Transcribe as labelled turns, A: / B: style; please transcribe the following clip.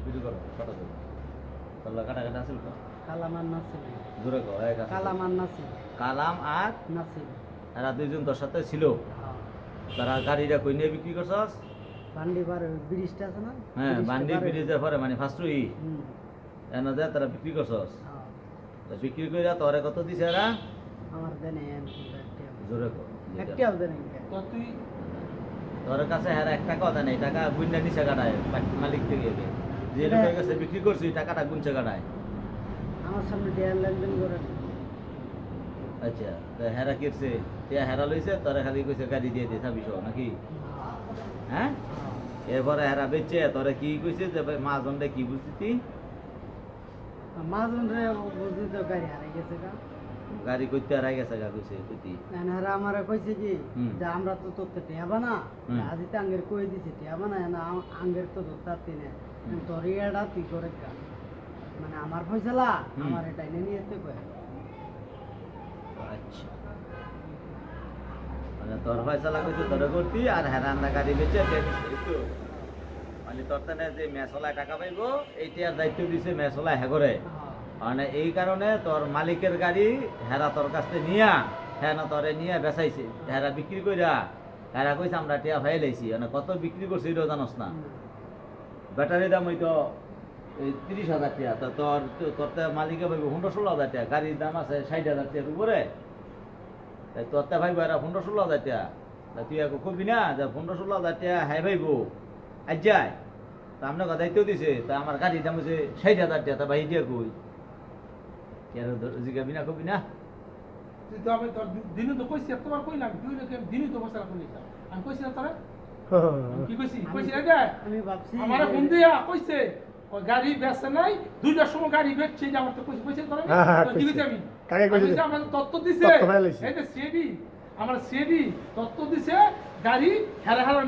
A: Video করো কটা দেবো তাহলে কাটা কাটা আসিল
B: কালাম আর নাসির।
A: জোরে কো এক আছে
B: কালাম আর নাসির।
A: কালাম আর
B: নাসির।
A: এরা দুইজন তোর সাথে ছিল
B: হ্যাঁ।
A: তারা গাড়িটা কই নিয়ে বিক্রি করছস
B: বান্ডি পার ব্রিজটা আছে না?
A: হ্যাঁ
B: ব্রিজটা
A: বান্ডি
B: পার হয়ে-
A: ব্রিজের পরে মানে ফার্স্টই
B: হুম।
A: এনে দেয় তারা বিক্রি করছস
B: হ্যাঁ।
A: তা বিক্রি কইরা তোরে কত দিছে এরা
B: আমার দেনে
A: জোরে কো
B: একটাও দেনে
C: তো তুই
A: তোর কাছে হ্যাঁ 1 টাকাও দেয় নাই টাকা গুইন্ডা নিচে কাটায় মালিক থেকে যে লোকের কাছে বিক্রি করছিস টাকাটা গুনছে কাটায়
B: আমার সামনে দেয়াল লেনদেন করে।
A: আচ্ছা তা হেরা কিরছে টিয়া হেরা লইছে তোরে খালি কইছে গাড়ি দিয়ে দে 2600 নাকি হ্যাঁ এরপরে হেরা বেচে তোরে কি কইছে যে ভাই মাছজনটা কি বুঝতি
B: মাঝন রে বুঝলি তো গাড়ি হারাই গেছে গা।
A: গাড়ি কইতে হারাই গেছে গা কইছে কইতি
B: এনারা আমারে কইছে কি
A: হুম।
B: যে আমরা তো তোকে টেবা না
A: হুম।
B: আজি তো আঙ্গের কই দিছে টেবা না না আঙ্গের তো ধরতে না তোর এটা তুই করে গা মানে আমার ফয়সালা
A: হুম।
B: আমার এটা এনে নিয়ে যেতে কয়
A: আচ্ছা মানে তোর ফয়সালা কইছে তোরে করতি আর হেরা আন্দা গাড়ি বেচে টেনিস একটু মানে তোর তানে যে মেসলায় টাকা পাইবো এইটার দায়িত্ব দিছে মেসলায় হ্যাঁ করে মানে এই কারণে তোর মালিকের গাড়ি হেরা তোর কাছ থেকে নিয়া হ্যাঁ না তোরে নিয়ে বেচাইছে হেরা বিক্রি কইরা হেরা কইছে আমরা টিয়া ভাই লাইছি মানে কত বিক্রি করছে এটাও জানোস না ব্যাটারি দাম হইতো এই 30,000 টাকা তা তোর তোর তো মালিকে ভাইব 15-16,000 টাকা গাড়ির দাম আছে 60,000 টাকার উপরে তাই তোর তা ভাইব এরা 15-16,000 টাকা তা তুই এখন কবি না যে 15-16,000 টাকা হ্যাঁ ভাইব আজ যায় তা আপনার দায়িত্ব দিছে তা আমার গাড়ির দাম হচ্ছে 60,000 টাকা তা ভাই দিয়া কই কেন জিগাবি না কবি না
C: তুই তো আমি তোর দিনু তো কইছি তোমার কইলাম তুই লোকে দিনু তো বসার কোন আমি কইছি না তোরে কি কইছি কইছি না যে
B: আমি ভাবছি
C: আমারে ফোন দিয়া কইছে ওই গাড়ি বেচে নাই দুইটার সময় গাড়ি বেচছে যে আমার তো কইছি কইছে তোরে তো কি কইছি আমি
D: কাকে কইছে?
C: আমি আমার তত্ত্ব দিছে
D: তত্ত্ব ফেলে লইছে।
C: এই যে সিডি আমার সিডি তত্ত্ব দিছে গাড়ি হেরা হেরা